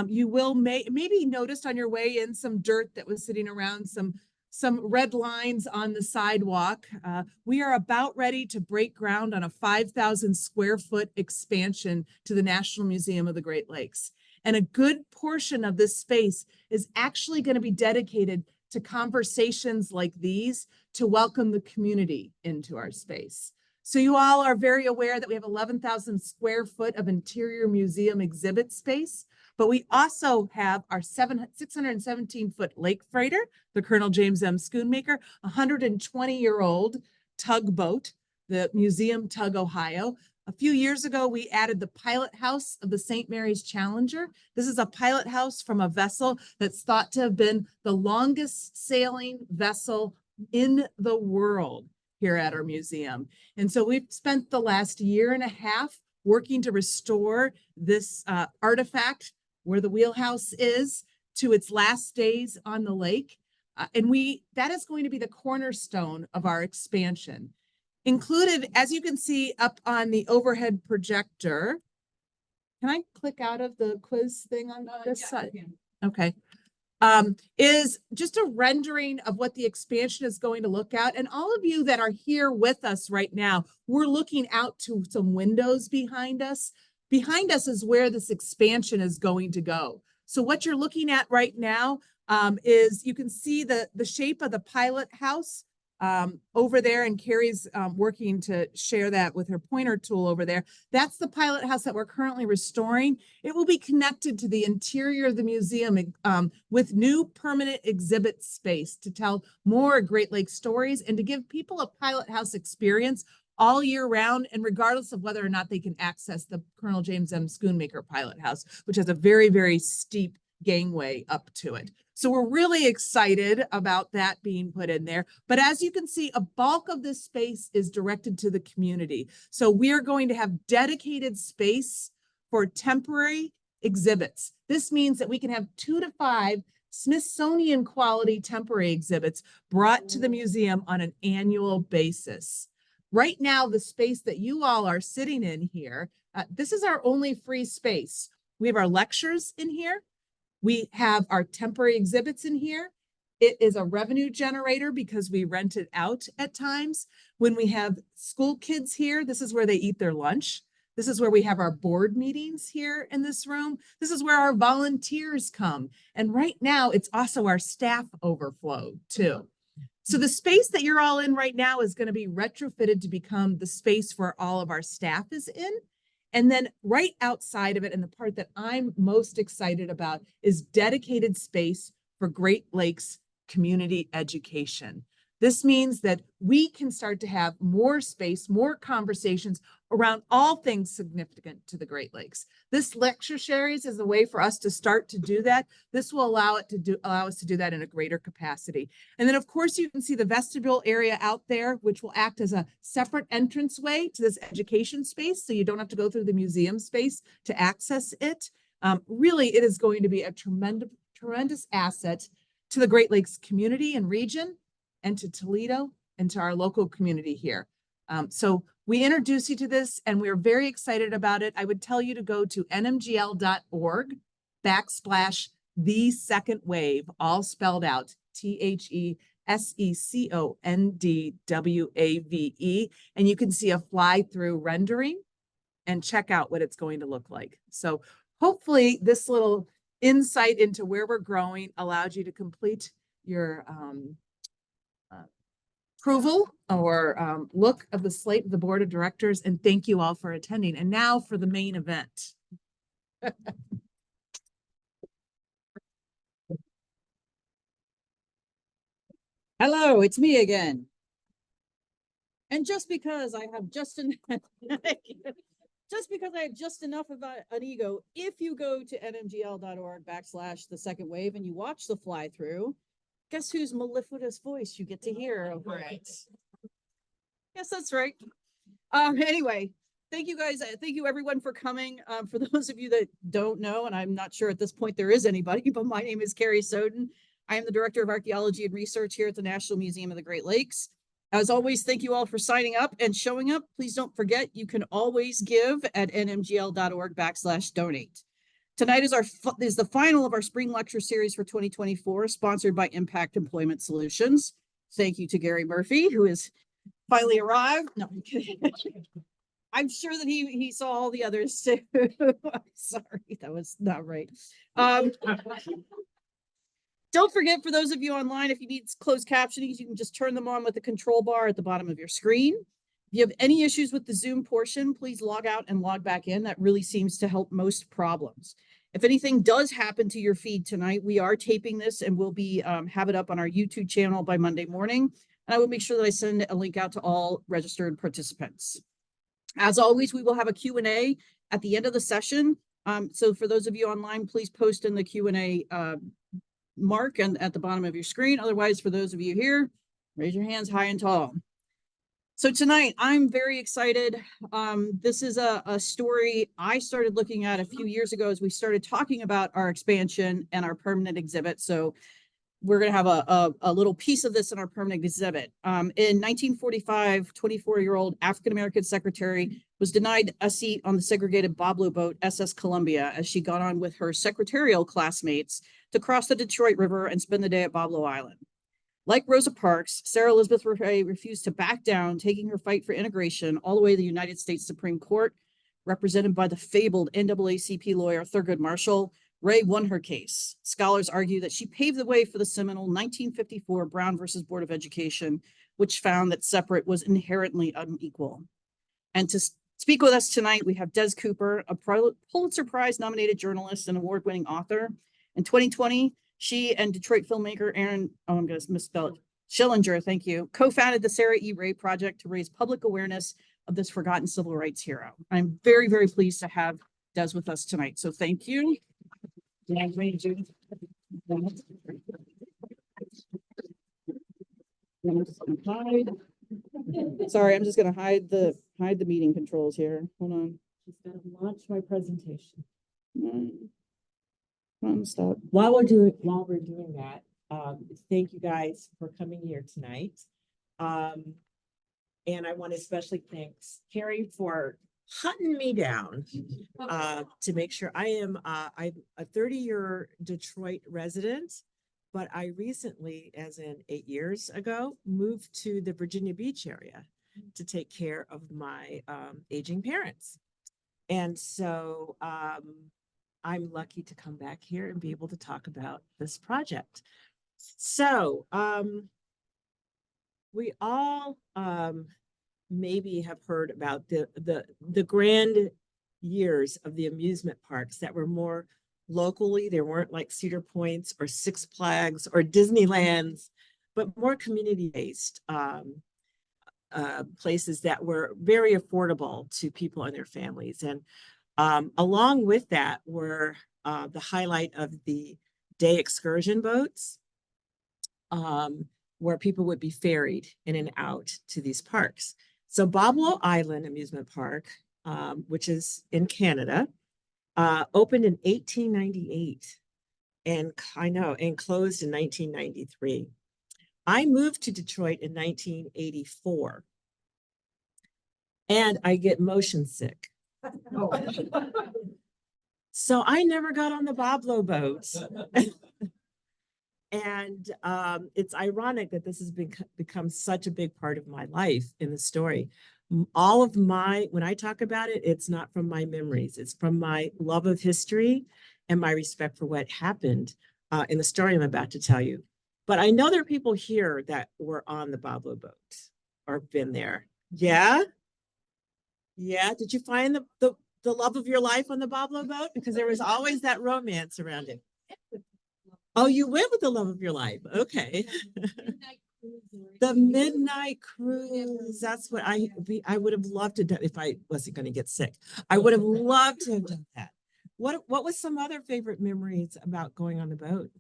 You will maybe noticed on your way in some dirt that was sitting around, some red lines on the sidewalk. We are about ready to break ground on a 5,000 square foot expansion to the National Museum of the Great Lakes. And a good portion of this space is actually going to be dedicated to conversations like these to welcome the community into our space. So you all are very aware that we have 11,000 square foot of interior museum exhibit space, but we also have our 617-foot lake freighter, the Colonel James M. Schoonmaker, 120-year-old tugboat, the Museum Tug Ohio. A few years ago, we added the pilot house of the St. Mary's Challenger. This is a pilot house from a vessel that's thought to have been the longest sailing vessel in the world here at our museum. And so we've spent the last year and a half working to restore this artifact where the wheelhouse is to its last days on the lake. And that is going to be the cornerstone of our expansion. Included, as you can see up on the overhead projector, can I click out of the quiz thing on this side? Okay. Is just a rendering of what the expansion is going to look at. And all of you that are here with us right now, we're looking out to some windows behind us. Behind us is where this expansion is going to go. So what you're looking at right now is you can see the shape of the pilot house over there, and Carrie's working to share that with her pointer tool over there. That's the pilot house that we're currently restoring. It will be connected to the interior of the museum with new permanent exhibit space to tell more Great Lakes stories and to give people a pilot house experience all year round, and regardless of whether or not they can access the Colonel James M. Schoonmaker pilot house, which has a very, very steep gangway up to it. So we're really excited about that being put in there. But as you can see, a bulk of this space is directed to the community. So we are going to have dedicated space for temporary exhibits. This means that we can have 2 to 5 Smithsonian quality temporary exhibits brought to the museum on an annual basis. Right now, the space that you all are sitting in here, this is our only free space. We have our lectures in here. We have our temporary exhibits in here. It is a revenue generator because we rent it out at times. When we have school kids here, this is where they eat their lunch. This is where we have our board meetings here in this room. This is where our volunteers come. And right now, it's also our staff overflow too. So the space that you're all in right now is going to be retrofitted to become the space where all of our staff is in. And then right outside of it, and the part that I'm most excited about, is dedicated space for Great Lakes community education. This means that we can start to have more space, more conversations around all things significant to the Great Lakes. This lecture series is a way for us to start to do that. This will allow us to do that in a greater capacity. And then, of course, you can see the vestibule area out there, which will act as a separate entranceway to this education space, so you don't have to go through the museum space to access it. Really, it is going to be a tremendous asset to the Great Lakes community and region, and to Toledo, and to our local community here. So we introduce you to this, and we're very excited about it. I would tell you to go to nmgl.org/the second wave, all spelled out, THESECONDWAVE, and you can see a fly-through rendering and check out what it's going to look like. So hopefully this little insight into where we're growing allowed you to complete your approval or look of the slate of the board of directors, and thank you all for attending. And now for the main event. Hello, it's me again. And just because I have just enough of an ego, if you go to nmgl.org/the second wave and you watch the fly through, guess whose mellifluous voice you get to hear over it? Yes, that's right. Anyway, thank you guys. Thank you everyone for coming. For those of you that don't know, and I'm not sure at this point there is anybody, but my name is Carrie Soden. I am the Director of Archaeology and Research here at the National Museum of the Great Lakes. As always, thank you all for signing up and showing up. Please don't forget, you can always give at nmgl.org/donate. Tonight is the final of our spring lecture series for 2024, sponsored by Impact Employment Solutions. Thank you to Gary Murphy, who has finally arrived. No, I'm kidding. I'm sure that he saw all the others too. I'm sorry, that was not right. Don't forget, for those of you online, if you need closed captioning, you can just turn them on with the control bar at the bottom of your screen. If you have any issues with the Zoom portion, please log out and log back in. That really seems to help most problems. If anything does happen to your feed tonight, we are taping this and we'll be have it up on our YouTube channel by Monday morning. And I will make sure that I send a link out to all registered participants. As always, we will have a Q&A at the end of the session. So for those of you online, please post in the Q&A mark and at the bottom of your screen. Otherwise, for those of you here, raise your hands high and tall. So tonight, I'm very excited. This is a story I started looking at a few years ago as we started talking about our expansion and our permanent exhibit. So we're going to have a little piece of this in our permanent exhibit. In 1945, 24-year-old African-American secretary was denied a seat on the segregated Boblo Boat SS Columbia as she got on with her secretarial classmates to cross the Detroit River and spend the day at Boblo Island. Like Rosa Parks, Sarah Elizabeth Ray refused to back down, taking her fight for integration all the way to the United States Supreme Court, represented by the fabled NAACP lawyer Thurgood Marshall. Ray won her case. Scholars argue that she paved the way for the seminal 1954 Brown versus Board of Education, which found that separate was inherently unequal. And to speak with us tonight, we have Des Cooper, a Pulitzer Prize-nominated journalist and award-winning author. In 2020, she and Detroit filmmaker Aaron, I'm going to misspell it, Schillinger, thank you, co-founded the Sarah E. Ray Project to raise public awareness of this forgotten civil rights hero. I'm very, very pleased to have Des with us tonight. So thank you. Sorry, I'm just going to hide the meeting controls here. Hold on. Just gonna launch my presentation. Stop. While we're doing that, thank you guys for coming here tonight. And I want to especially thank Carrie for hunting me down to make sure I'm a 30-year Detroit resident, but I recently, as in 8 years ago, moved to the Virginia Beach area to take care of my aging parents. And so I'm lucky to come back here and be able to talk about this project. So we all maybe have heard about the grand years of the amusement parks that were more locally. They weren't like Cedar Points or Six Flags or Disneylands, but more community-based places that were very affordable to people and their families. And along with that were the highlight of the day excursion boats, where people would be ferried in and out to these parks. So Boblo Island Amusement Park, which is in Canada, opened in 1898 and closed in 1993. I moved to Detroit in 1984 and I get motion sick. Oh. So I never got on the Boblo boat. And it's ironic that this has become such a big part of my life in the story. All of when I talk about it, it's not from my memories. It's from my love of history and my respect for what happened in the story I'm about to tell you. But I know there are people here that were on the Boblo boat or been there. Yeah? Yeah. Did you find the love of your life on the Boblo boat? Because there was always that romance around it. Oh, you went with the love of your life. Okay. The midnight cruise. That's what I would have loved to do if I wasn't going to get sick. I would have loved to have done that. What was some other favorite memories about going on the boat?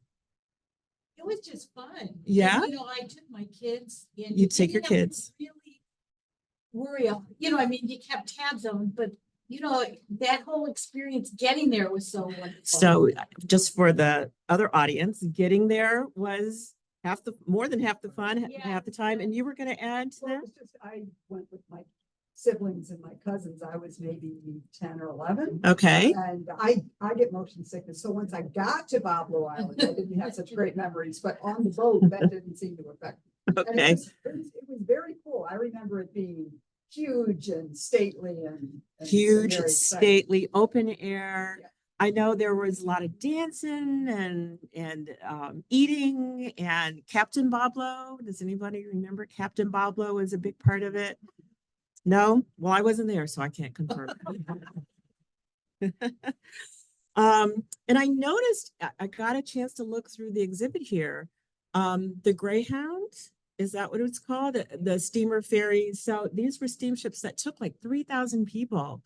It was just fun. Yeah. And, I took my kids. And you take your kids. Really worry. I mean, you kept tabs on, but that whole experience getting there was so wonderful. So just for the other audience, getting there was more than half the fun, half the time. And you were going to add to that? I went with my siblings and my cousins, I was maybe 10 or 11. Okay. And I get motion sickness. So once I got to Boblo Island, I didn't have such great memories, but on the boat, that didn't seem to affect me. And Okay. it was very cool. I remember it being huge and stately and Huge, very exciting. stately, open air. Yeah. I know there was a lot of dancing and eating, and Captain Boblo. Does anybody remember Captain Boblo was a big part of it? No? Well, I wasn't there, so I can't confirm. And I noticed, I got a chance to look through the exhibit here. The Greyhound, is that what it's called? The steamer ferry. So these were steamships that took like 3,000 people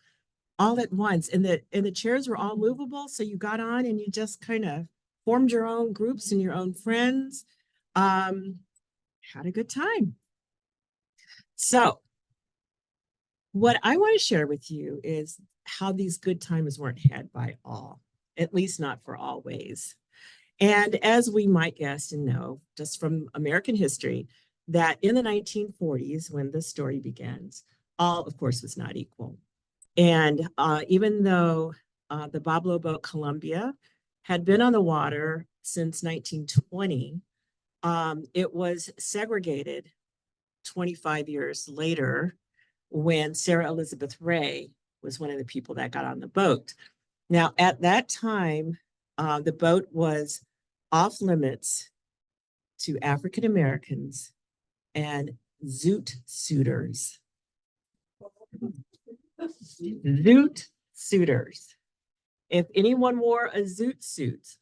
all at once, and the chairs were all movable. So you got on and you just kind of formed your own groups and your own friends. Had a good time. So what I want to share with you is how these good times weren't had by all, at least not for always. And as we might guess and know, just from American history, that in the 1940s, when this story begins, all, of course, was not equal. And even though the Boblo Boat Columbia had been on the water since 1920, it was segregated 25 years later when Sarah Elizabeth Ray was one of the people that got on the boat. Now, at that time, the boat was off limits to African Americans and zoot suitors. Zoot suitors. If anyone wore a zoot suit,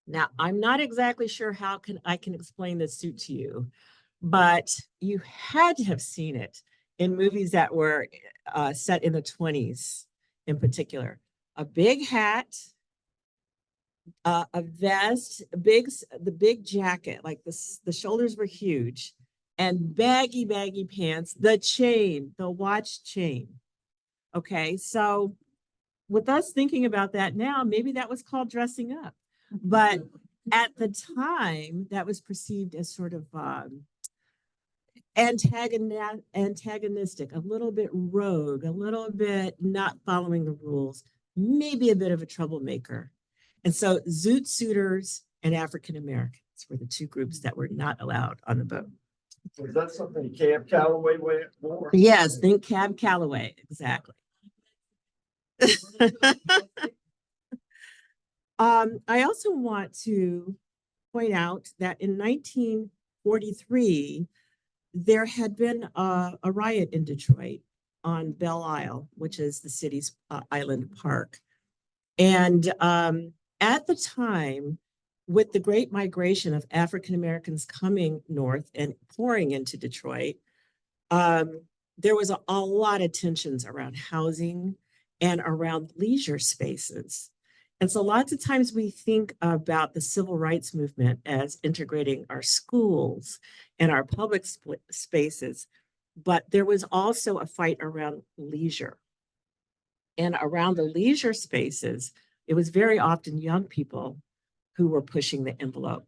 now I'm not exactly sure how I can explain this suit to you, but you had to have seen it in movies that were set in the 20s in particular. A big hat, a vest, the big jacket, like the shoulders were huge, and baggy pants, the watch chain. Okay, so with us thinking about that now, maybe that was called dressing up. But at the time, that was perceived as sort of antagonistic, a little bit rogue, a little bit not following the rules, maybe a bit of a troublemaker. And so zoot suitors and African Americans were the two groups that were not allowed on the boat. Was that something Cab Calloway wore? Yes, think Cab Calloway, exactly. I also want to point out that in 1943, there had been a riot in Detroit on Belle Isle, which is the city's island park. And at the time, with the great migration of African Americans coming north and pouring into Detroit, there was a lot of tensions around housing and around leisure spaces. And so lots of times we think about the civil rights movement as integrating our schools and our public spaces, but there was also a fight around leisure. And around the leisure spaces, it was very often young people who were pushing the envelope.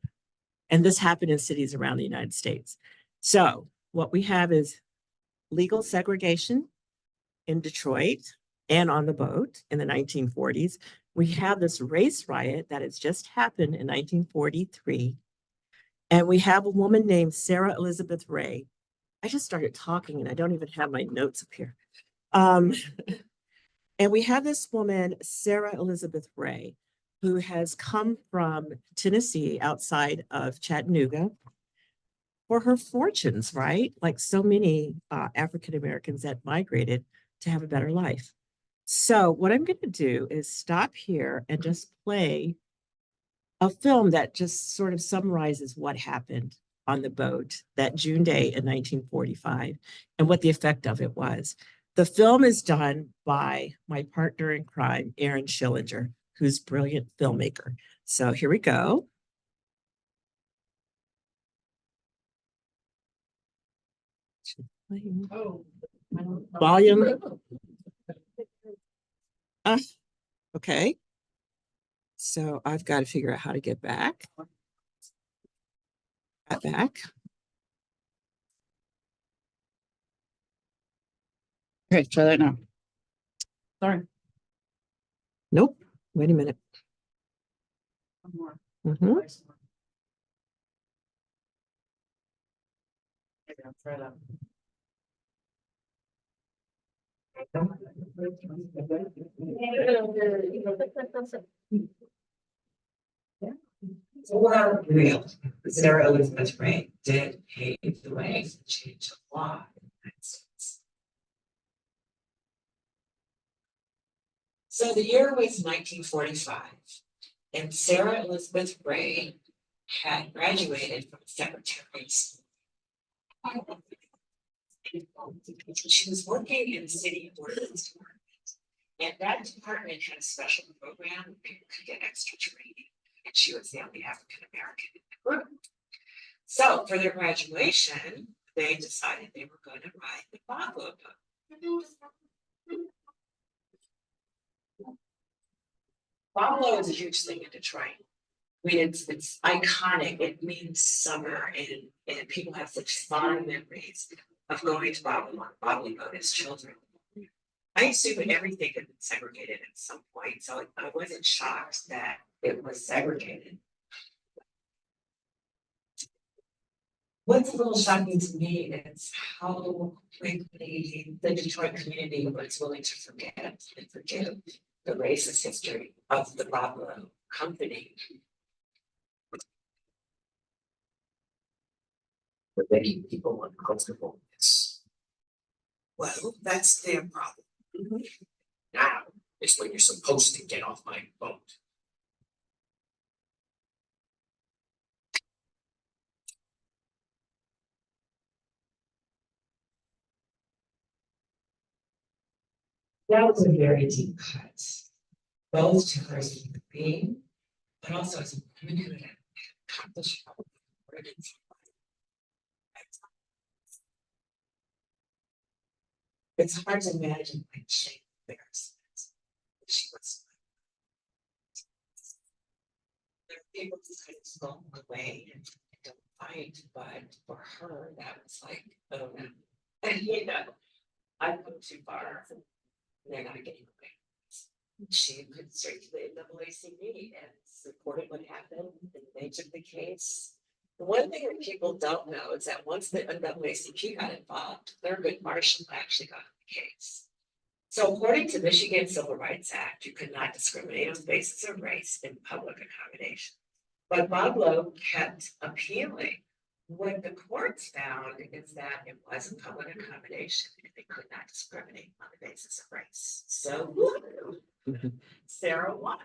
And this happened in cities around the United States. So what we have is legal segregation in Detroit and on the boat in the 1940s. We have this race riot that has just happened in 1943. And we have a woman named Sarah Elizabeth Ray. I just started talking and I don't even have my notes up here. And we have this woman, Sarah Elizabeth Ray, who has come from Tennessee outside of Chattanooga for her fortunes, right? Like so many African Americans that migrated to have a better life. So what I'm going to do is stop here and just play a film that just sort of summarizes what happened on the boat that June day in 1945 and what the effect of it was. The film is done by my partner in crime, Aaron Schillinger, who's a brilliant filmmaker. So here we go. Volume. Okay. So I've got to figure out how to get back. Back. Okay, try that now. Sorry. Nope. Wait a minute. One more. Mhm. Nice one. Maybe I'll try that. For real, Sarah Elizabeth Ray did pave the way for change of law in the United States. So the year was 1945, and Sarah Elizabeth Ray had graduated from secretary school. She was working in the city ordinance department, and that department had a special program where people could get extra training, and she was the only African American in the group. So for their graduation, they decided they were going to ride the Boblo Boat. Boblo is a huge thing in Detroit. I mean, it's iconic. It means summer, and people have such fond memories of going to Boblo Boat as children. I assumed everything had been segregated at some point, so I wasn't shocked that it was segregated. What's a little shocking to me is how quickly the Detroit community was willing to forget and forgive the racist history of the Boblo company. But many people are uncomfortable with this. Well, that's their problem. Now is when you're supposed to get off my boat. That was a very deep cut, both to her as a human being, but also as a woman who had accomplished her burdens. It's hard to imagine like shame, embarrassment. She was. There are people who kind of slow away and don't fight, but for her, that was like, oh no. And you know, I've come too far. They're not getting away. She could circulate NAACP and supported what happened, and they took the case. The one thing that people don't know is that once the NAACP got involved, Thurgood Marshall actually got the case. So according to Michigan Civil Rights Act, you could not discriminate on the basis of race in public accommodation. But Boblo kept appealing. What the courts found is that it wasn't public accommodation and they could not discriminate on the basis of race. So Sarah won.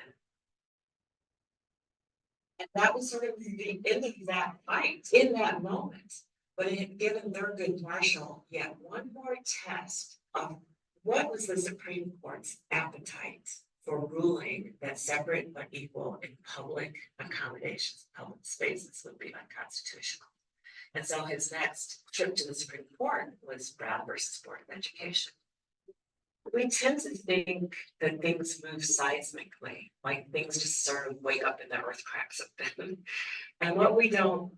And that was sort of the end of that fight in that moment. But it had given Thurgood Marshall yet one more test of what was the Supreme Court's appetite for ruling that separate but equal in public accommodations, public spaces would be unconstitutional. And so his next trip to the Supreme Court was Brown versus Board of Education. We tend to think that things move seismically, like things just sort of wake up and the earth cracks open. And what we don't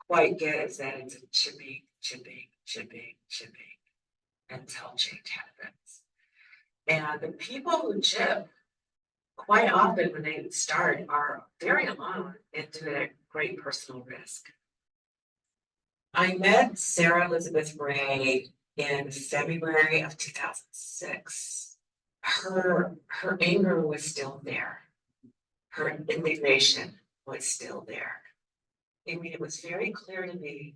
quite get is that it's a chipping until change happens. And the people who chip, quite often when they start, are very alone and do at great personal risk. I met Sarah Elizabeth Ray in February of 2006. Her anger was still there. Her indignation was still there. I mean, it was very clear to me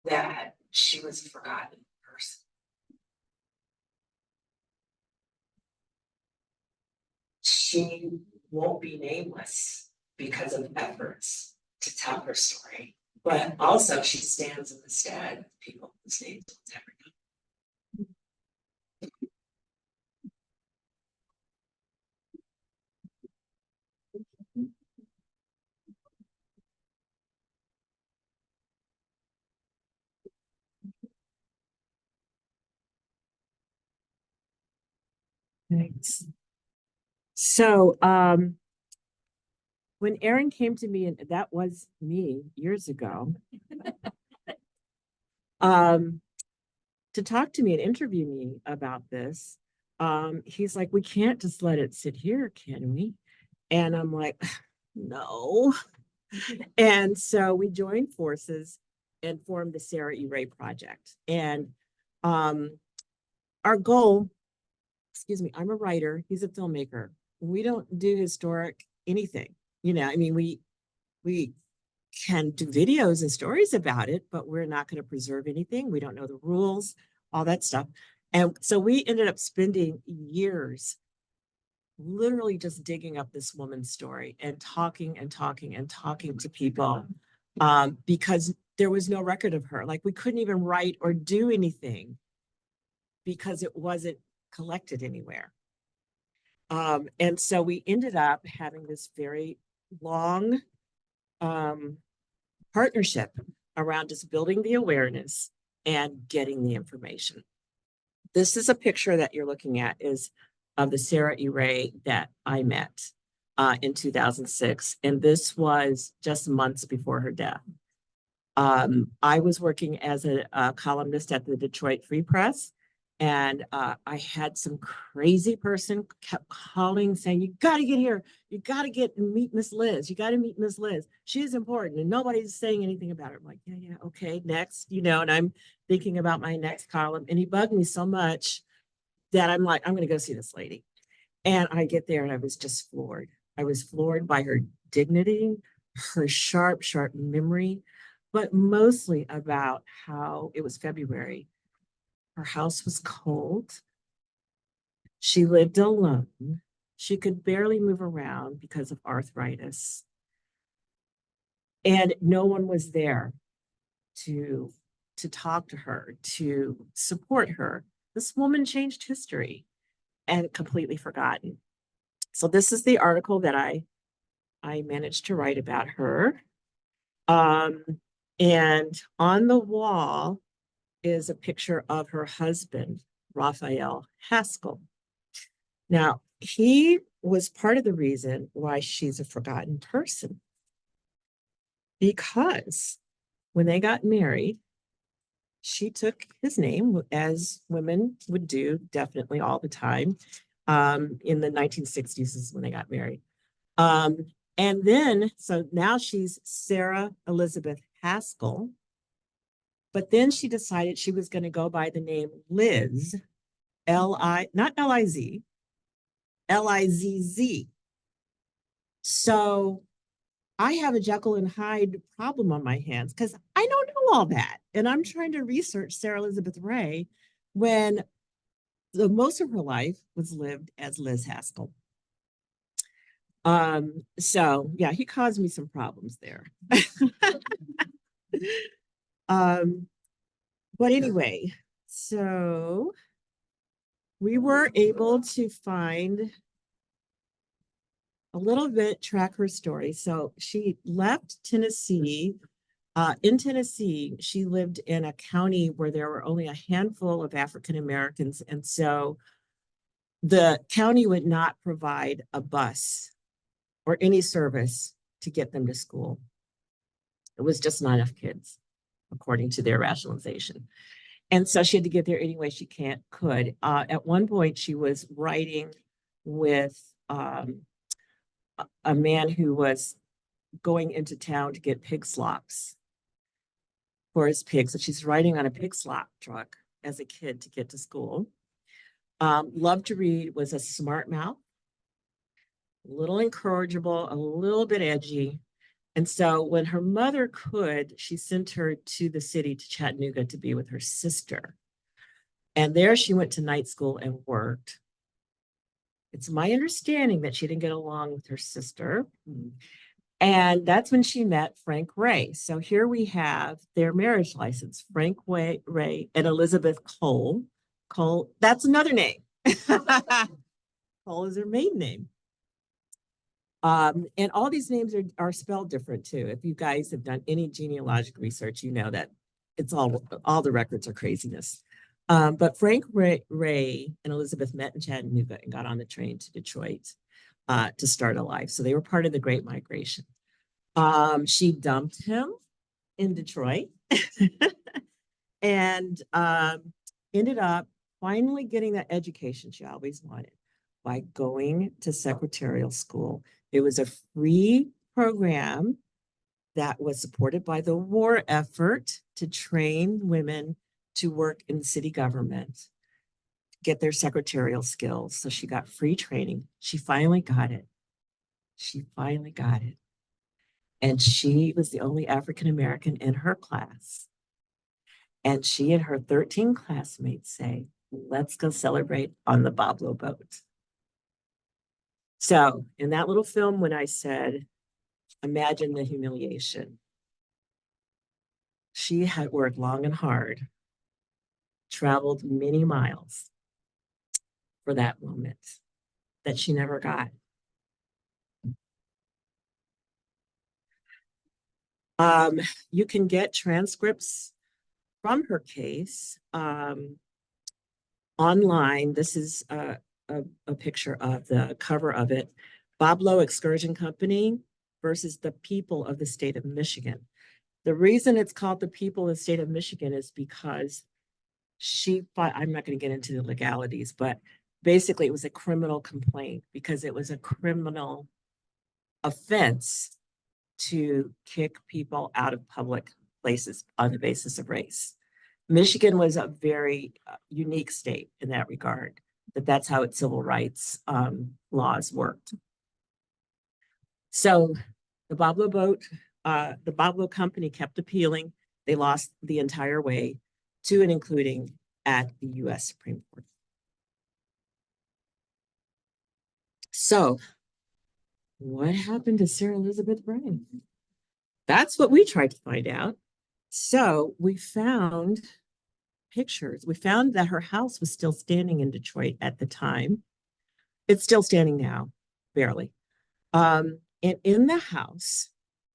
that she was a forgotten person. She won't be nameless because of efforts to tell her story. But also she stands in the stead of people whose names will never know. Thanks. So, when Aaron came to me, and that was me years ago, to talk to me and interview me about this. He's like, we can't just let it sit here, can we? And I'm like, no. And so we joined forces and formed the Sarah E. Ray Project. And our goal, excuse me, I'm a writer, he's a filmmaker. We don't do historic anything. You know, I mean, we can do videos and stories about it, but we're not going to preserve anything. We don't know the rules, all that stuff. And so we ended up spending years literally just digging up this woman's story and talking and talking and talking to people because there was no record of her. Like we couldn't even write or do anything because it wasn't collected anywhere. And so we ended up having this very long partnership around just building the awareness and getting the information. This is a picture that you're looking at is of the Sarah E. Ray that I met in 2006. And this was just months before her death. I was working as a columnist at the Detroit Free Press. And I had some crazy person kept calling saying, you got to get here. You got to get and meet Miss Liz. You got to meet Miss Liz. She's important. And nobody's saying anything about her. I'm like, yeah, okay, next, you know, and I'm thinking about my next column. And he bugged me so much that I'm like, I'm going to go see this lady. And I get there and I was just floored. I was floored by her dignity, her sharp memory, but mostly about how it was February. Her house was cold. She lived alone. She could barely move around because of arthritis. And no one was there to talk to her, to support her. This woman changed history and completely forgotten. So this is the article that I managed to write about her. And on the wall is a picture of her husband, Raphael Haskell. Now, he was part of the reason why she's a forgotten person. Because when they got married, she took his name, as women would do definitely all the time. In the 1960s is when they got married. And then, so now she's Sarah Elizabeth Haskell. But then she decided she was going to go by the name Liz, not L-I-Z, L-I-Z-Z. So I have a Jekyll and Hyde problem on my hands because I don't know all that. And I'm trying to research Sarah Elizabeth Ray when the most of her life was lived as Liz Haskell. So yeah, he caused me some problems there. But anyway, so we were able to find a little bit, track her story. So she left Tennessee. In Tennessee, she lived in a county where there were only a handful of African Americans. And so the county would not provide a bus or any service to get them to school. It was just not enough kids, according to their rationalization. And so she had to get there any way she could. At one point, she was riding with a man who was going into town to get pig slops for his pigs. So she's riding on a pig slop truck as a kid to get to school. Loved to read, was a smart mouth, a little incorrigible, a little bit edgy. And so when her mother could, she sent her to the city, to Chattanooga, to be with her sister. And there she went to night school and worked. It's my understanding that she didn't get along with her sister. And that's when she met Frank Ray. So here we have their marriage license, Frank Ray and Elizabeth Cole. Cole, that's another name. Cole is her maiden name. And all these names are spelled different too. If you guys have done any genealogical research, you know that it's all the records are craziness. But Frank Ray and Elizabeth met in Chattanooga and got on the train to Detroit to start a life. So they were part of the Great Migration. She dumped him in Detroit. And ended up finally getting that education she always wanted by going to secretarial school. It was a free program that was supported by the war effort to train women to work in city government, get their secretarial skills. So she got free training. She finally got it. She finally got it. And she was the only African American in her class. And she and her 13 classmates say, let's go celebrate on the Boblo boat. So in that little film, when I said, imagine the humiliation, she had worked long and hard, traveled many miles for that moment that she never got. You can get transcripts from her case online. This is a picture of the cover of it. Boblo Excursion Company versus the people of the state of Michigan. The reason it's called the people of the state of Michigan is because she fought, I'm not going to get into the legalities, but basically it was a criminal complaint because it was a criminal offense to kick people out of public places on the basis of race. Michigan was a very unique state in that regard, that's how its civil rights laws worked. So the Boblo boat, the Boblo company kept appealing. They lost the entire way to and including at the US Supreme Court. So what happened to Sarah Elizabeth Bryan? That's what we tried to find out. So we found pictures. We found that her house was still standing in Detroit at the time. It's still standing now, barely. And in the house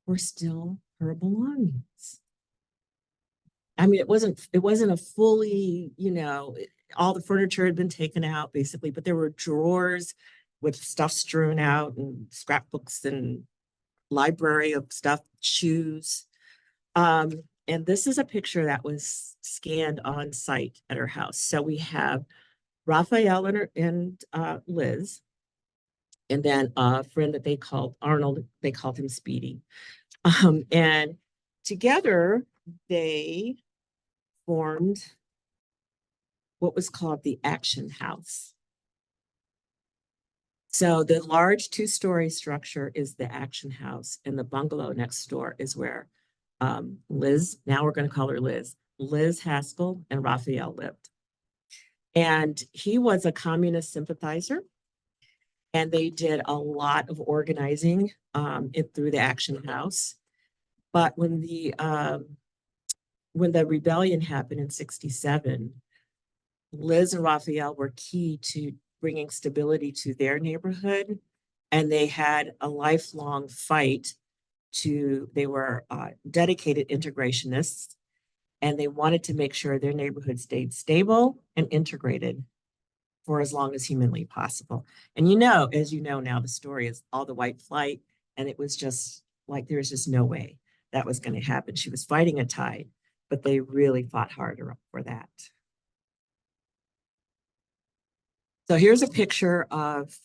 were still her belongings. I mean, it wasn't a fully, all the furniture had been taken out basically, but there were drawers with stuff strewn out and scrapbooks and library of stuff, shoes. And this is a picture that was scanned on site at her house. So we have Raphael and Liz, and then a friend that they called Arnold, they called him Speedy. And together they formed what was called the Action House. So the large two-story structure is the Action House, and the bungalow next door is where Liz, now we're going to call her Liz Haskell and Raphael lived. And he was a communist sympathizer, and they did a lot of organizing through the Action House. But when the rebellion happened in '67, Liz and Raphael were key to bringing stability to their neighborhood, and they had a lifelong fight they were dedicated integrationists, and they wanted to make sure their neighborhood stayed stable and integrated for as long as humanly possible. And as you know now, the story is all the white flight, and it was just like, there's just no way that was going to happen. She was fighting a tide, but they really fought harder for that. So here's a picture of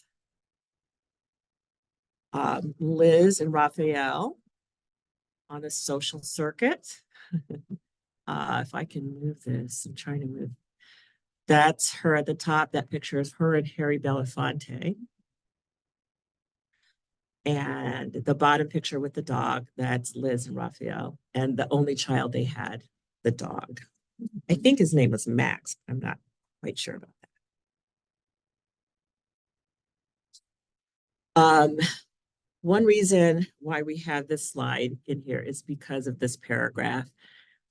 Liz and Raphael on a social circuit. If I can move this, I'm trying to move. That's her at the top. That picture is her and Harry Belafonte. And the bottom picture with the dog, that's Liz and Raphael. And the only child they had, the dog. I think his name was Max. I'm not quite sure about that. One reason why we have this slide in here is because of this paragraph.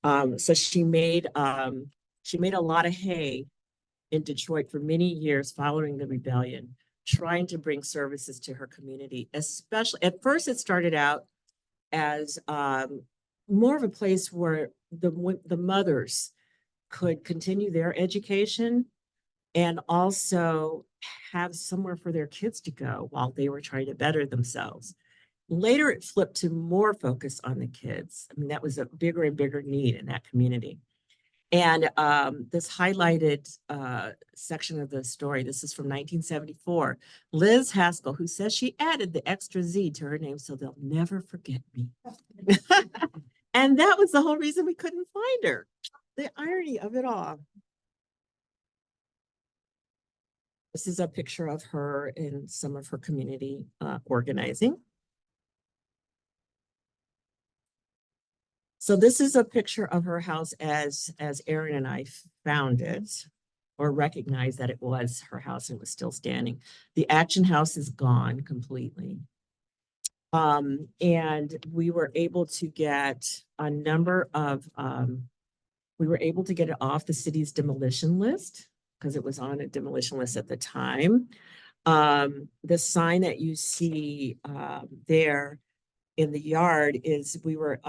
So she made a lot of hay in Detroit for many years following the rebellion, trying to bring services to her community. Especially at first, it started out as more of a place where the mothers could continue their education and also have somewhere for their kids to go while they were trying to better themselves. Later, it flipped to more focus on the kids. I mean, that was a bigger and bigger need in that community. And this highlighted section of the story, this is from 1974. Liz Haskell, who says she added the extra Z to her name so they'll never forget me. And that was the whole reason we couldn't find her. The irony of it all. This is a picture of her in some of her community organizing. So this is a picture of her house as Aaron and I found it, or recognized that it was her house and was still standing. The Action House is gone completely. And we were able to get a number of, we were able to get it off the city's demolition list because it was on a demolition list at the time. The sign that you see there in the yard is we were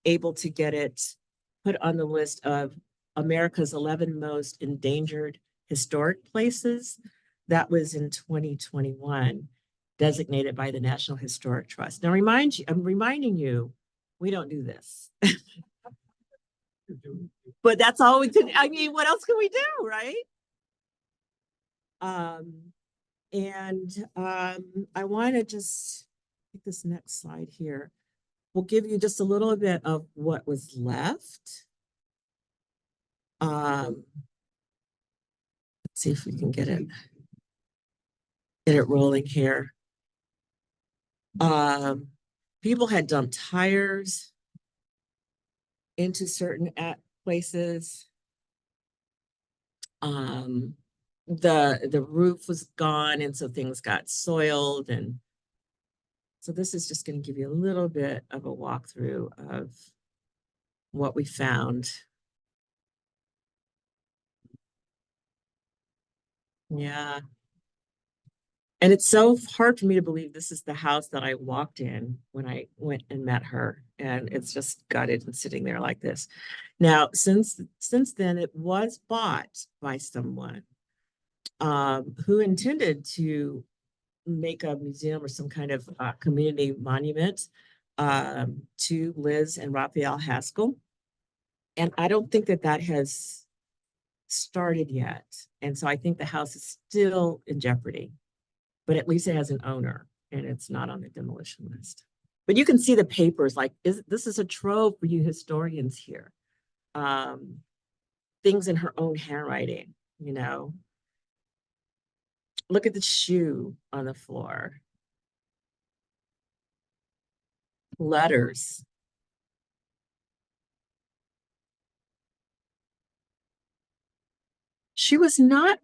able to get it put on the list of America's 11 most endangered historic places. That was in 2021, designated by the National Historic Trust. Now, I'm reminding you, we don't do this. But that's all we can, I mean, what else can we do, right? I want to just take this next slide here. We'll give you just a little bit of what was left. Let's see if we can get it rolling here. People had dumped tires into certain places. The roof was gone, and so things got soiled, and so this is just going to give you a little bit of a walkthrough of what we found. Yeah. And it's so hard for me to believe this is the house that I walked in when I went and met her. And it's just gutted and sitting there like this. Now, since then, it was bought by someone who intended to make a museum or some kind of community monument to Liz and Raphael Haskell. And I don't think that has started yet. And so I think the house is still in jeopardy, but at least it has an owner and it's not on the demolition list. But you can see the papers, like this is a trove for you historians here. Things in her own handwriting, you know. Look at the shoe on the floor. Letters. She was not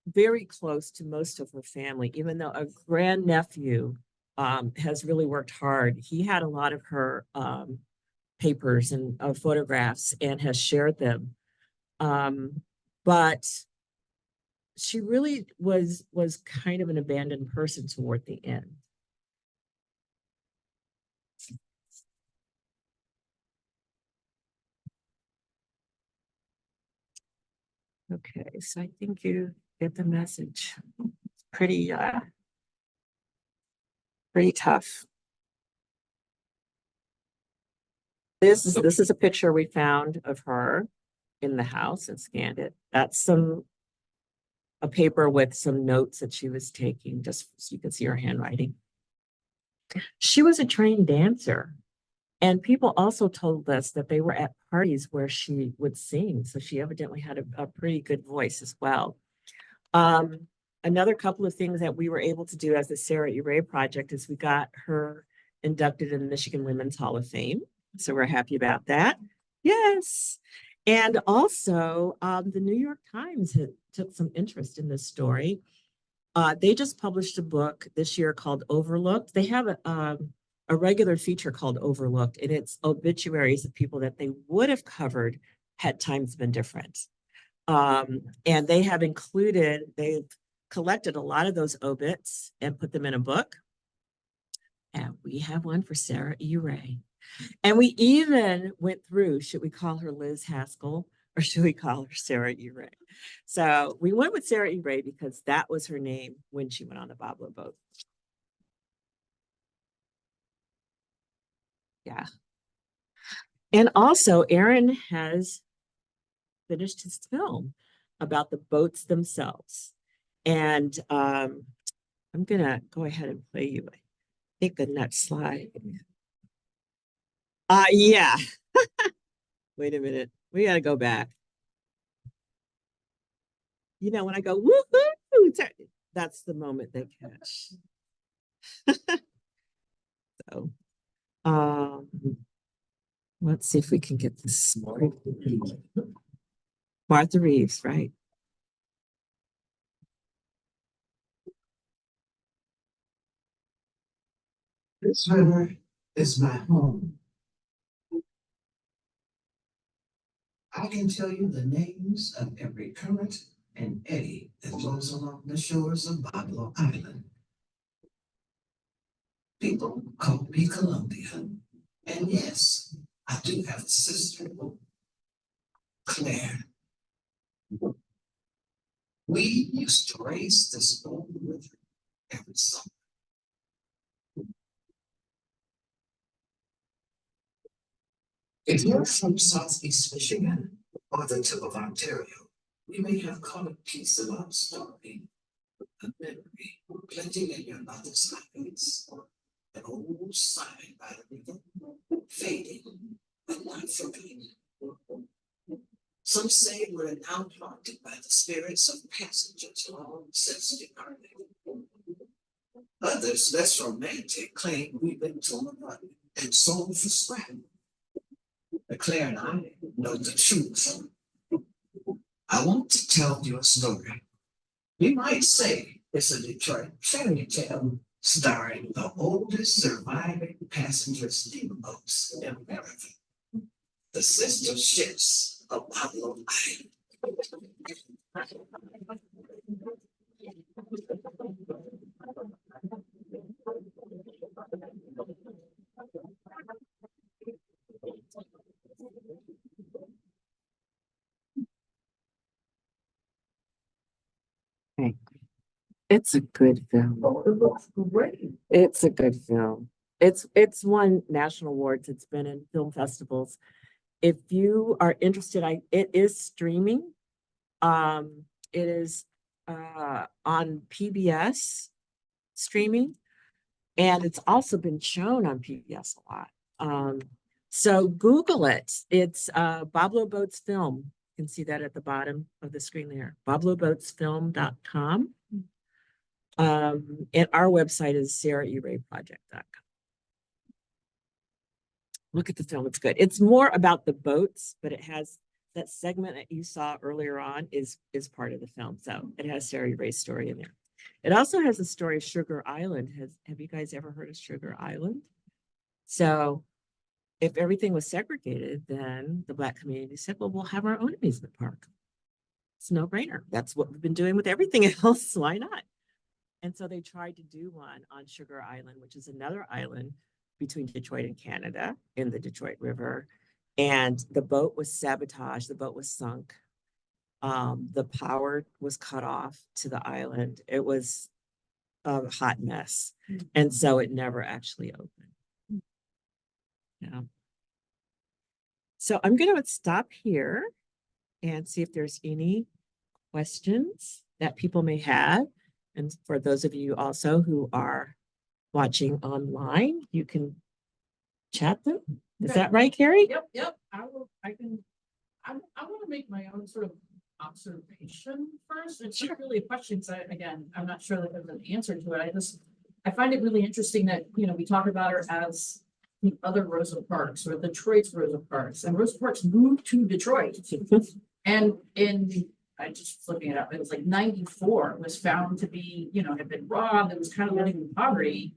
very close to most of her family, even though a grandnephew has really worked hard. He had a lot of her papers and photographs and has shared them. But she really was kind of an abandoned person toward the end. Okay, so I think you get the message. It's pretty tough. This is a picture we found of her in the house and scanned it. That's a paper with some notes that she was taking, just so you can see her handwriting. She was a trained dancer. And people also told us that they were at parties where she would sing. So she evidently had a pretty good voice as well. Another couple of things that we were able to do as the Sarah E. Ray project is we got her inducted in the Michigan Women's Hall of Fame. So we're happy about that. Yes. And also the New York Times took some interest in this story. They just published a book this year called Overlooked. They have a regular feature called Overlooked, and it's obituaries of people that they would have covered had times been different. And they've collected a lot of those obits and put them in a book. And we have one for Sarah E. Ray. And we even went through, should we call her Liz Haskell or should we call her Sarah E. Ray? So we went with Sarah E. Ray because that was her name when she went on the Boblo boat. Yeah. And also Aaron has finished his film about the boats themselves. And I'm gonna go ahead and play you, I think, the next slide. Yeah. Wait a minute. We gotta go back. You know, when I go, woohoo, that's the moment they catch. So, let's see if we can get this. Martha Reeves, right? This river is my home. I can tell you the names of every current and eddy that flows along the shores of Boblo Island. People call me Columbia. And yes, I do have a sister, Claire. We used to race this old river every summer. If you're from Southeast Michigan or the tip of Ontario, you may have caught a piece of our story, a memory planting in your mother's eyes, an old sign by the river, fading but not forgotten. Some say we're now haunted by the spirits of passengers long since departed. Others, less romantic, claim we've been torn apart and sold for scrap. But Claire and I know the truth. I want to tell you a story. You might say it's a Detroit fairy tale starring the oldest surviving passenger steamboats in America, the sister ships of Boblo Island. It's a good film. Oh, it looks great. It's a good film. It's won national awards. It's been in film festivals. If you are interested, it is streaming. It is on PBS streaming, and it's also been shown on PBS a lot. So Google it. It's Boblo Boat's film. You can see that at the bottom of the screen there. BobloBoatsFilm.com. And our website is sarahrayproject.com. Look at the film, it's good. It's more about the boats, but it has that segment that you saw earlier on is part of the film. So it has Sarah Ray's story in there. It also has the story of Sugar Island. Have you guys ever heard of Sugar Island? So if everything was segregated, then the Black community said, well, we'll have our own amusement park. It's a no-brainer. That's what we've been doing with everything else. Why not? And so they tried to do one on Sugar Island, which is another island between Detroit and Canada in the Detroit River. And the boat was sabotaged. The boat was sunk. The power was cut off to the island. It was a hot mess. And so it never actually opened. Yeah. So I'm going to stop here and see if there's any questions that people may have. And for those of you also who are watching online, you can chat them. Is that right, Carrie? Yep. I want to make my own sort of observation first. It's not really a question, because I'm not sure that there's an answer to it. I find it really interesting that, we talk about her as the other Rosa Parks or Detroit's Rosa Parks, and Rosa Parks moved to Detroit. And I just was looking it up. It was like 94 was found to be, had been robbed and was kind of living in poverty.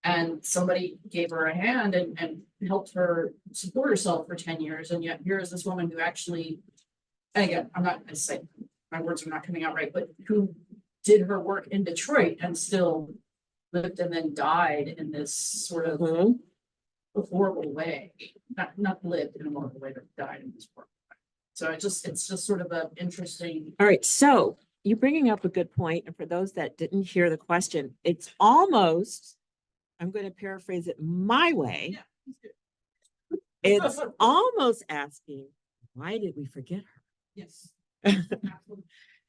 And somebody gave her a hand and helped her support herself for 10 years. And yet here is this woman who actually, and again, I'm not going to say my words are not coming out right, but who did her work in Detroit and still lived and then died in this sort of horrible way. Not lived in a horrible way, but died in this horrible way. So it's just sort of an interesting. All right. So you're bringing up a good point. And for those that didn't hear the question, it's almost, I'm going to paraphrase it my way. It's almost asking, why did we forget Yes. her?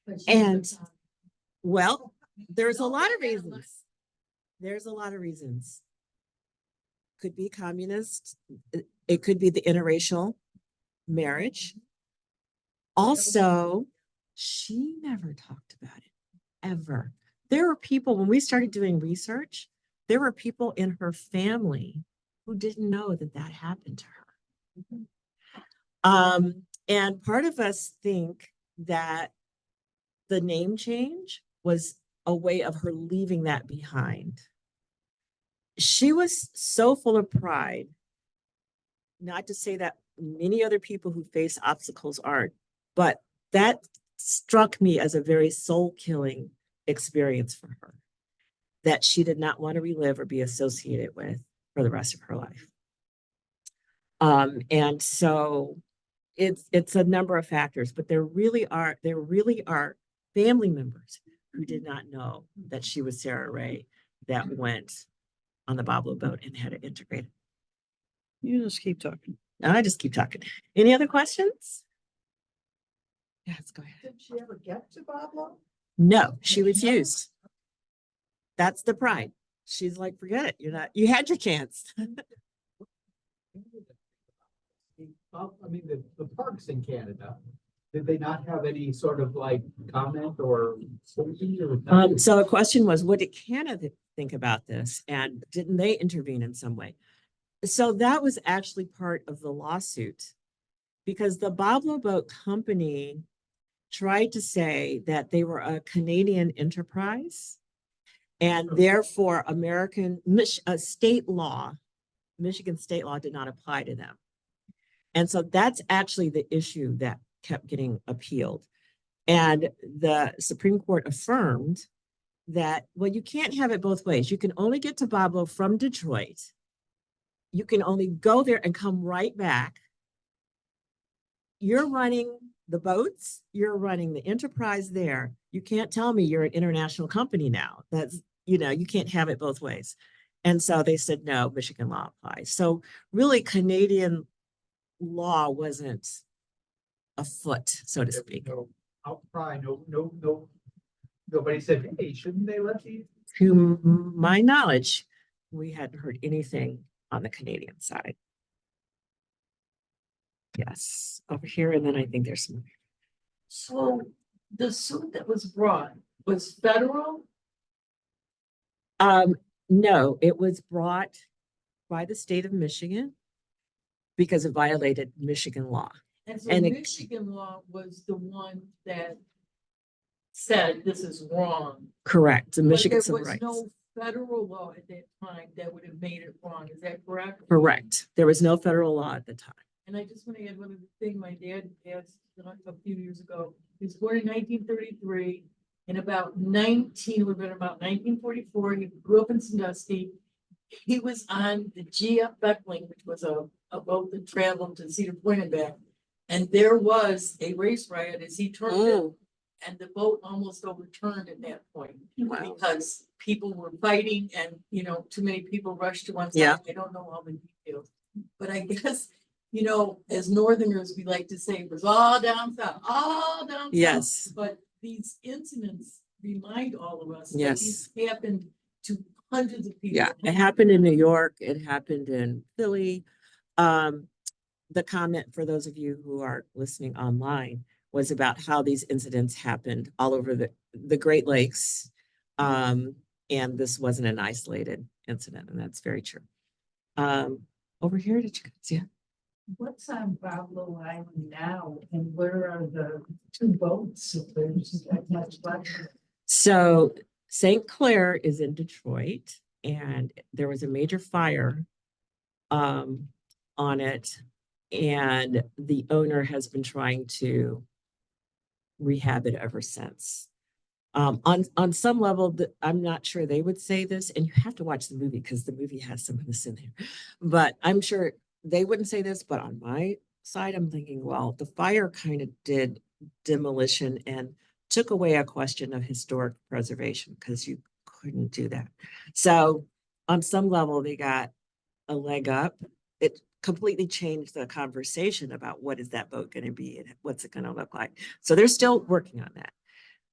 But she's And the top. well, there's a No, lot of yeah, reasons. There's a lot of reasons. Could be communist. It could be the interracial marriage. Also, she never talked about it ever. There were people, when we started doing research, there were people in her family who didn't know that that happened to her. And part of us think that the name change was a way of her leaving that behind. She was so full of pride, not to say that many other people who face obstacles aren't, but that struck me as a very soul-killing experience for her that she did not want to relive or be associated with for the rest of her life. And so it's a number of factors, but there really are family members who did not know that she was Sarah Ray that went on the Boblo boat and had it integrated. You just keep talking. And I just keep talking. Any other questions? Yes, go ahead. Did she ever get to Boblo? No, she refused. That's the pride. She's like, forget it. You had your chance. Well, I mean, the parks in Canada, did they not have any sort of like comment or something? So the question was, what did Canada think about this? And didn't they intervene in some way? So that was actually part of the lawsuit because the Boblo Boat Company tried to say that they were a Canadian enterprise and therefore state law, Michigan state law did not apply to them. And so that's actually the issue that kept getting appealed. And the Supreme Court affirmed that, well, you can't have it both ways. You can only get to Boblo from Detroit. You can only go there and come right back. You're running the boats, you're running the enterprise there. You can't tell me you're an international company now. That's, you can't have it both ways. And so they said, no, Michigan law applies. So really Canadian law wasn't afoot, so to speak. No outcry, nobody said, hey, shouldn't they let these? To my knowledge, we hadn't heard anything on the Canadian side. Yes, over here, and then I think there's some. So the suit that was brought was federal? No, it was brought by the state of Michigan because it violated Michigan law. And so And it- Michigan law was the one that said this is wrong. Correct, the But Michigan there Civil was Rights. no federal law at that time that would have made it wrong. Is that correct? Correct, there was no federal law at the time. And I just want to add one other thing. My dad passed a few years ago. He was born in 1933. In about 1944, he grew up in Sandusky. He was on the GF Beckling, which was a boat that traveled to Cedar Point and back. And there was a race riot as he turned it, and the boat almost overturned at that point. Wow. Because people were fighting and, too many people rushed to one side. Yeah. I don't know all the details. But I guess, as Northerners, we like to say it was all down south, all down south. Yes, But these incidents remind all of us that Yes. these happened to hundreds of people. yeah, it happened in New York, it happened in Philly. The comment for those of you who are listening online was about how these incidents happened all over the Great Lakes. And this wasn't an isolated incident, and that's very true. Over here, did you see it? What's on Boblo Island now and where are the two boats? If there's that much left? So St. Clair is in Detroit, and there was a major fire on it, and the owner has been trying to rehab it ever since. On some level, I'm not sure they would say this, and you have to watch the movie because the movie has some of this in there. But I'm sure they wouldn't say this, but on my side, I'm thinking, well, the fire kind of did demolition and took away a question of historic preservation because you couldn't do that. So on some level, they got a leg up. completely changed the conversation about what is that boat going to be and what's it going to look like. So they're still working on that.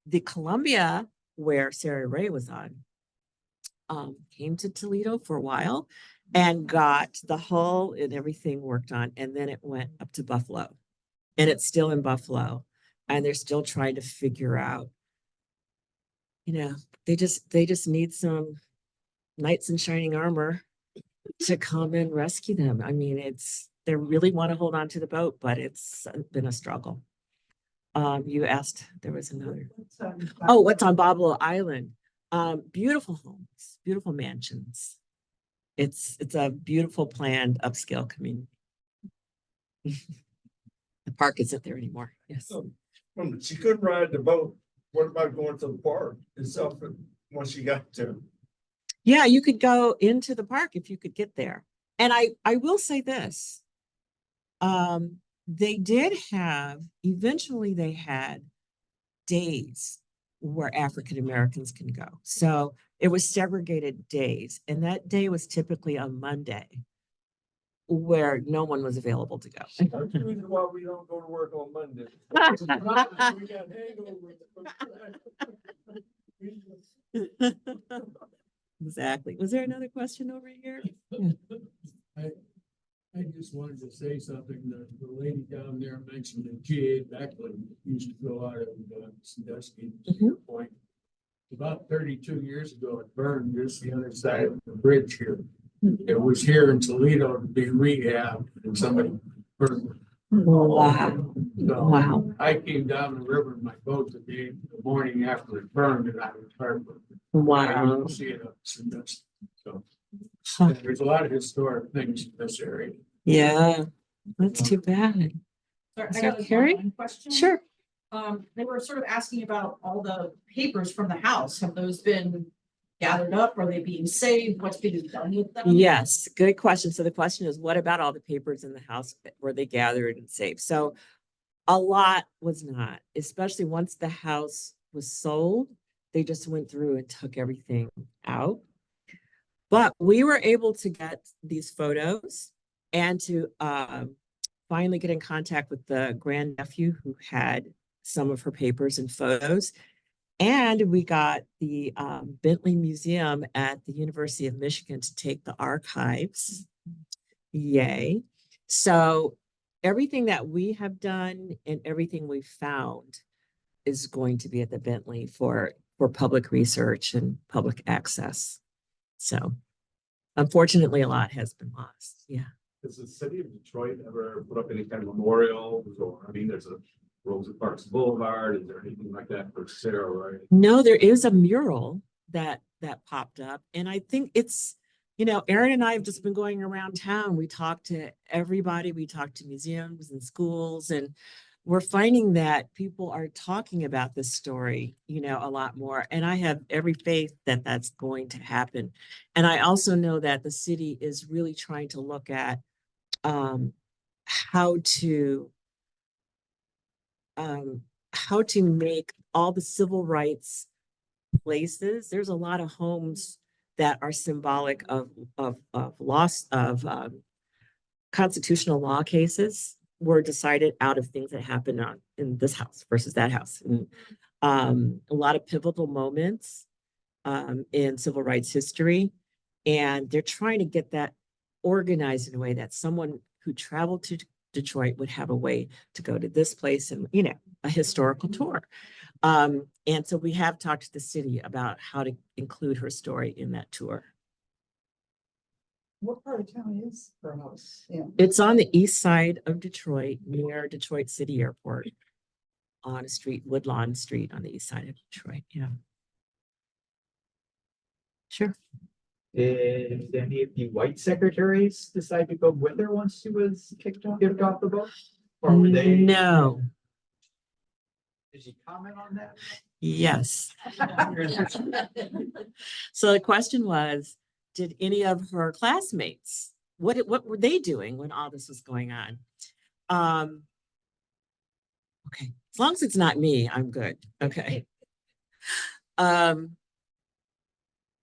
The Columbia, where Sarah Ray was on, came to Toledo for a while and got the hull and everything worked on. And then it went up to Buffalo, and it's still in Buffalo. And they're still trying to figure out, you know, they just need some knights in shining armor to come and rescue them. I mean, they really want to hold on to the boat, but it's been a struggle. You asked, there was another. Oh, what's on Boblo Island? Beautiful homes, beautiful mansions. It's a beautiful planned upscale community. The park isn't there anymore. Yes. She couldn't ride the boat. What about going to the park itself once she got there? Yeah, you could go into the park if you could get there. And I will say this. They did have, eventually they had days where African Americans can go. So it was segregated days. And that day was typically a Monday where no one was available to go. That's the reason why we don't go to work on Monday. We got hangovers. Exactly. Was there another question over here? I just wanted to say something. The lady down there mentioned that G.A. Beckley used to go out of Sandusky to your point. About 32 years ago, it burned just the other side of the bridge here. It was here in Toledo to be rehabbed, and somebody burned it. Wow. So Wow. I came down the river in my boat the morning after it burned, and I was heartbroken. I Wow. didn't see it up in Sandusky. So Huh. there's a lot of historic things in this area. Yeah, that's too bad. Sorry, Is I there got a Carrie? online question. Sure. They were sort of asking about all the papers from the house. Have those been gathered up? Are they being saved? What's being done with them? Yes, good question. So the question is, what about all the papers in the house? Were they gathered and saved? So a lot was not, especially once the house was sold, they just went through and took everything out. But we were able to get these photos and to finally get in contact with the grandnephew who had some of her papers and photos. And we got the Bentley Museum at the University of Michigan to take the archives. Yay. So everything that we have done and everything we found is going to be at the Bentley for public research and public access. So unfortunately, a lot has been lost. Yeah. Does the city of Detroit ever put up any kind of memorials, or, I mean, there's a Rosa Parks Boulevard, is there anything like that for Sarah, right? No, there is a mural that popped up. And I think it's, you know, Aaron and I have just been going around town. We talked to everybody. We talked to museums and schools, and we're finding that people are talking about this story, you know, a lot more. And I have every faith that that's going to happen. And I also know that the city is really trying to look at how to make all the civil rights places. There's a lot of homes that are symbolic of loss of constitutional law cases were decided out of things that happened in this house versus that house. And a lot of pivotal moments in civil rights history. And they're trying to get that organized in a way that someone who traveled to Detroit would have a way to go to this place and, you know, a historical tour. And so we have talked to the city about how to include her story in that tour. What part of town is her house? Yeah. It's on the east side of Detroit, near Detroit City Airport, on a street, Woodlawn Street, on the east side of Detroit. Yeah. Sure. Did any of the white secretaries decide to go with her once she was kicked off the boat? Or were they? No. Did you comment on that? Yes. So the question was, did any of her classmates, what were they doing when all this was going on? Okay, as long as it's not me, I'm good. Okay.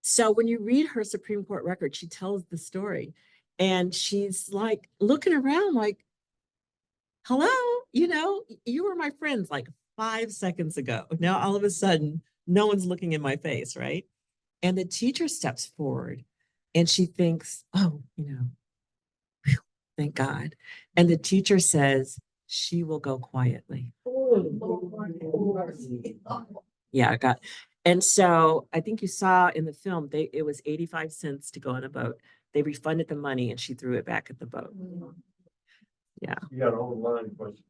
So when you read her Supreme Court record, she tells the story. And she's like looking around like, hello, you were my friends like 5 seconds ago. Now all of a sudden, no one's looking in my face, right? And the teacher steps forward and she thinks, oh, whew, thank God. And the teacher says, she will go quietly. Yeah, I got. And so I think you saw in the film, it was 85 cents to go on a boat. They refunded the money and she threw it back at the boat. Yeah. You got all the line questions.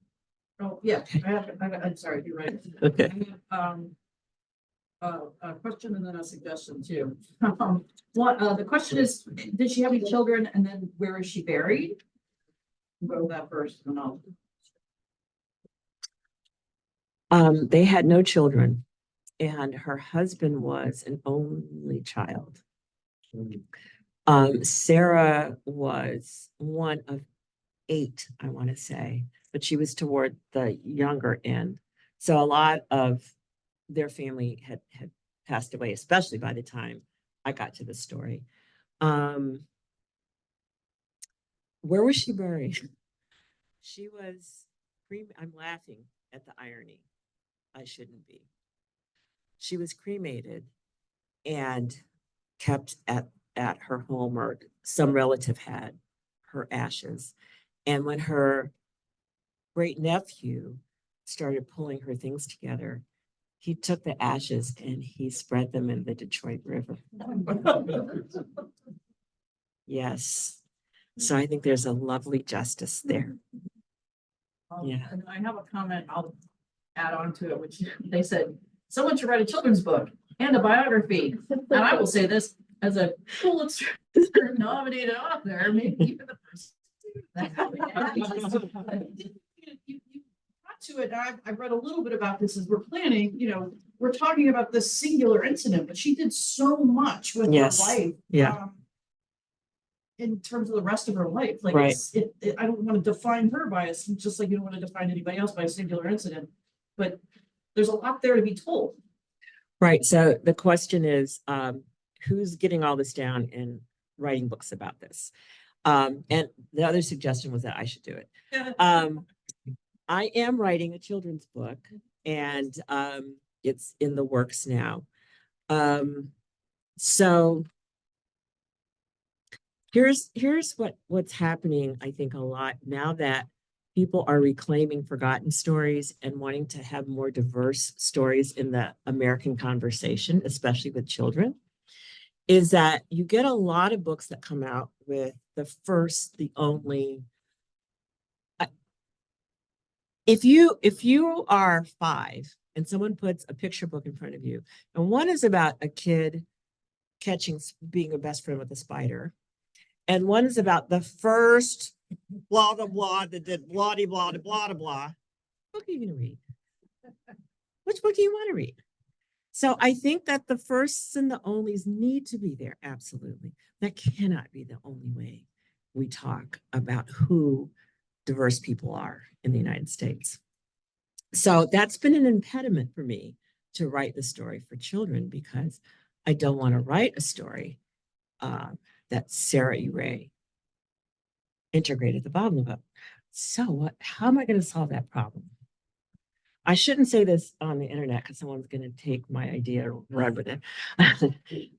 Oh, yeah, I'm sorry, you're right. Okay. I have, a question and then a suggestion too. The question is, did she have any children and then where is she buried? We'll go with that first and I'll. They had no children, and her husband was an only child. Sarah was one of 8, I want to say, but she was toward the younger end. So a lot of their family had passed away, especially by the time I got to the story. Where was she buried? She was, I'm laughing at the irony. I shouldn't be. She was cremated and kept at her home, or some relative had her ashes. And when her great nephew started pulling her things together, he took the ashes and he spread them in the Detroit River. Yes. So I think there's a lovely justice there. Yeah. And I have a comment I'll add on to it, which they said, someone should write a children's book and a biography. And I will say this, as a Pulitzer nominated author, maybe even the person. You got to it. I've read a little bit about this as we're planning, we're talking about this singular incident, but she did so much with her life. Yeah. In terms of the rest of her life, like Right. I don't want to define her by just like you don't want to define anybody else by a singular incident, but there's a lot there to be told. Right. So the question is, who's getting all this down and writing books about this? And the other suggestion was that I should do it. I am writing a children's book, and it's in the works now. So here's what's happening, I think, a lot now that people are reclaiming forgotten stories and wanting to have more diverse stories in the American conversation, especially with children, is that you get a lot of books that come out with the first, the only. If you are 5 and someone puts a picture book in front of you, and one is about a kid being a best friend with a spider, and one is about the first blah, blah, blah, that did blah, blah, blah, blah, blah. What book are you going to read? Which book do you want to read? So I think that the firsts and the onlys need to be there. Absolutely. That cannot be the only way we talk about who diverse people are in the United States. So that's been an impediment for me to write the story for children, because I don't want to write a story that Sarah E. Ray integrated the Boblo Boat. So how am I going to solve that problem? I shouldn't say this on the internet because someone's going to take my idea and run with it.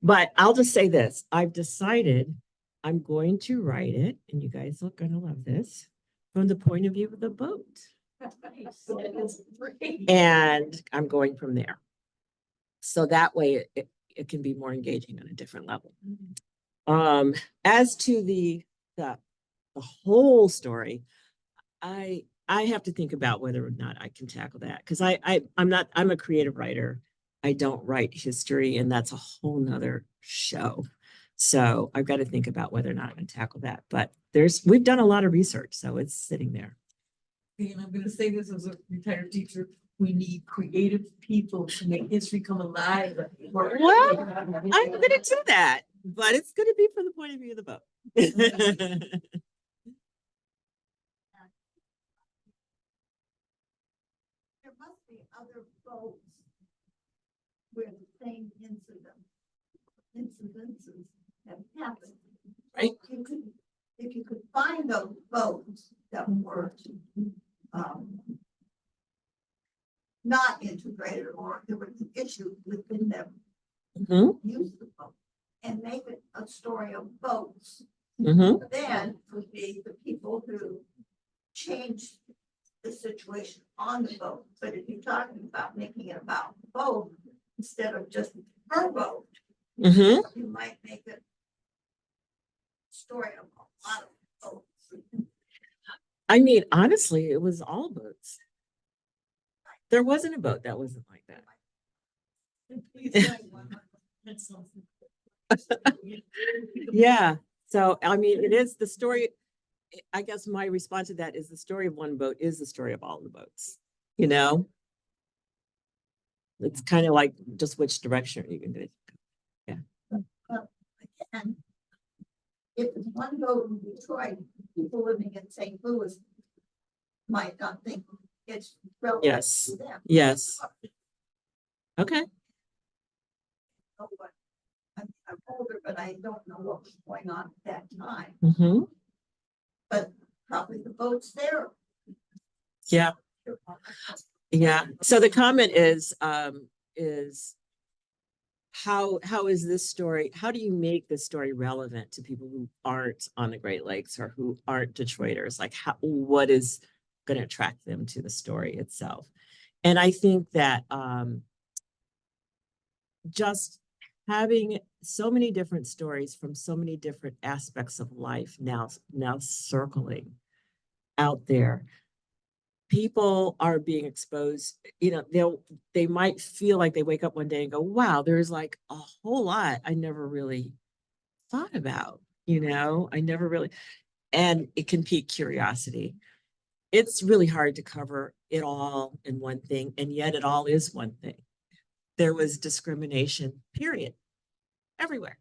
But I'll just say this. I've decided I'm going to write it, and you guys are going to love this, from the point of view of the boat. And I'm going from there. So that way it can be more engaging on a different level. As to the whole story, I have to think about whether or not I can tackle that, because I'm a creative writer. I don't write history, and that's a whole nother show. So I've got to think about whether or not I can tackle that. But we've done a lot of research, so it's sitting there. And I'm going to say this as a retired teacher. We need creative people to make history come alive. Well, I'm going to do that, but it's going to be from the point of view of the boat. There must be other boats where the same incidences have happened. Right. If kind of boats that were um, not integrated, or there was an issue within them Mhm, use the boat and make it a story of boats. mhm. Then would be the people who changed the situation on the boat. But if you're talking about making it about the boat instead of just her boat, Mhm. you might make it a story of a lot of boats. I mean, honestly, it was all boats. There wasn't a boat that wasn't like that. Yeah. So, I mean, it is the story. I guess my response to that is the story of one boat is the story of all the boats. You know, it's kind of like just which direction are you going to go? But again, if it's one boat in Detroit, people living in St. Louis might not think it's relevant Yes. to them. Yes. Okay. Oh, but I'm older, but I don't know what was going on at that time. Mm-hmm. But probably the boats there. Yeah. Yeah. So the comment is how is this story, how do you make this story relevant to people who aren't on the Great Lakes or who aren't Detroiters? Like what is going to attract them to the story itself? And I think that just having so many different stories from so many different aspects of life now circling out there, people are being exposed. You know, they might feel like they wake up one day and go, wow, there's like a whole lot I never really thought about, you know, I never really, and it can pique curiosity. It's really hard to cover it all in one thing, and yet it all is one thing. There was discrimination, period, everywhere.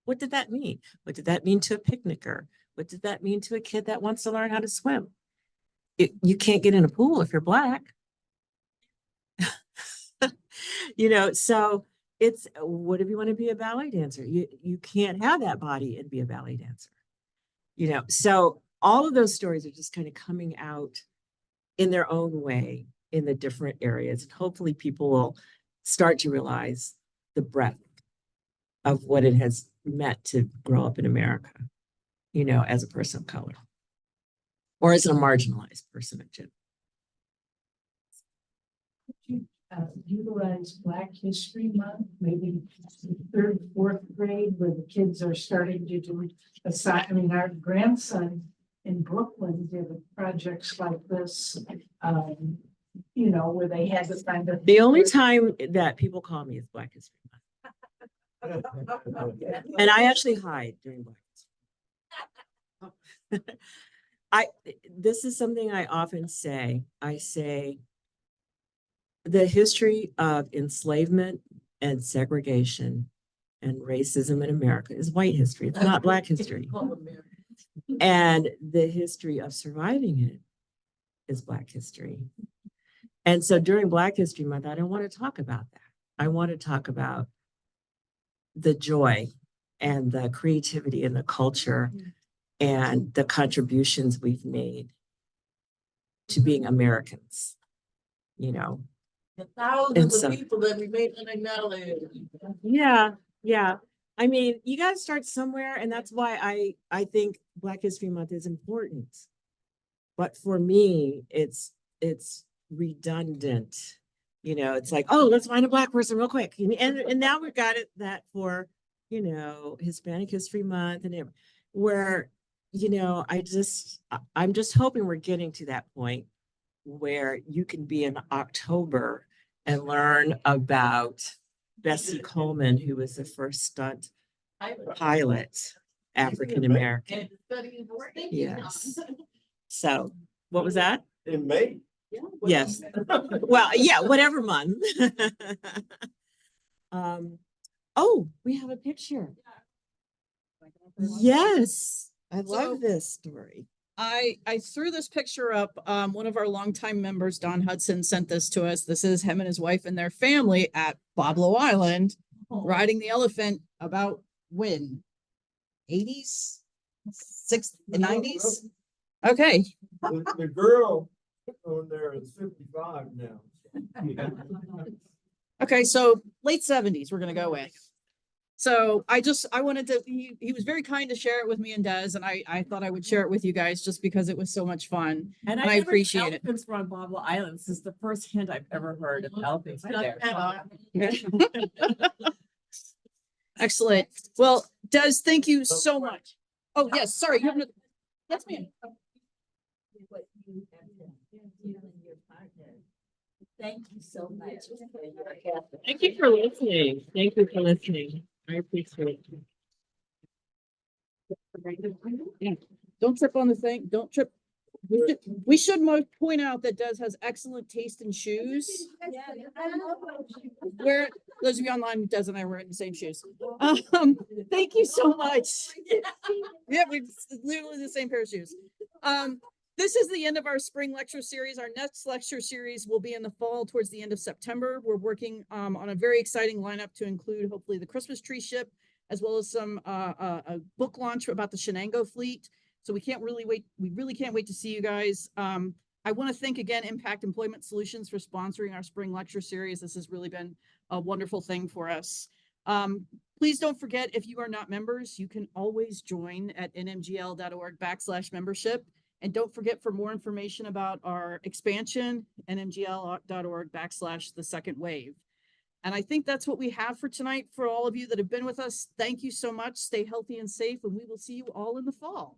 What did that mean? What did that mean to a picnicker? What did that mean to a kid that wants to learn how to swim? You can't get in a pool if you're Black. You know, so it's, what if you want to be a ballet dancer? You can't have that body and be a ballet dancer. You know, so all of those stories are just kind of coming out in their own way in the different areas. And hopefully people will start to realize the breadth of what it has meant to grow up in America, you know, as a person of color or as a marginalized person in general. Utilize Black History Month, maybe third, fourth grade, where the kids are starting to do I mean, our grandson in Brooklyn did projects like this, you know, where they had to find the only time that people call me is Black History Month. And I actually hide during Black History. This is something I often say. I say, the history of enslavement and segregation and racism in America is white history. It's not Black history. And the history of surviving it is Black history. And so during Black History Month, I don't want to talk about that. I want to talk about the joy and the creativity and the culture and the contributions we've made to being Americans, you know. The thousands of people that remain unacknowledged. Yeah, yeah. I mean, you got to start somewhere, and that's why I think Black History Month is important. But for me, it's redundant. You know, it's like, oh, let's find a Black person real quick, and now we've got it that for, you know, Hispanic History Month and where, you know, I'm just hoping we're getting to that point where you can be in October and learn about Bessie Coleman, who was the first stunt pilot, African American. Yes. So what was that? In May. Yes. Well, yeah, whatever month. Oh, we have a picture. Yes. I love this story. I threw this picture up. One of our longtime members, Don Hudson, sent this to us. This is him and his wife and their family at Boblo Island, riding the elephant about when? 80s? 90s? Okay, The girl on there is 55 now. okay, so late 70s, we're gonna go with. So I wanted to, he was very kind to share it with me and Des, and I thought I would share it with you guys just because it was so much fun. And I never appreciate seen it. elephants were on Boblo Island. This is the first hint I've ever heard of elephants there. Excellent. Well, Des, thank you so much. Oh, yes, sorry. You have another. Yes, ma'am. What you have done, you and your partner. Thank you so much. Thank you for listening. Thank you for listening. I appreciate it. Don't trip on the thing. Don't trip. We should point out that Des has excellent taste in shoes. Where those of you online, Des and I were in the same shoes. Thank you so much. Yeah, we literally the same pair of shoes. This is the end of our spring lecture series. Our next lecture series will be in the fall towards the end of September. We're working on a very exciting lineup to include hopefully the Christmas tree ship, as well as some a book launch about the Shenango fleet. So we really can't wait to see you guys. I want to thank again Impact Employment Solutions for sponsoring our spring lecture series. This has really been a wonderful thing for us. Please don't forget, if you are not members, you can always join at nmgl.org/membership. And don't forget, for more information about our expansion, nmgl.org/the-second-wave. And I think that's what we have for tonight. For all of you that have been with us, thank you so much. Stay healthy and safe, and we will see you all in the fall.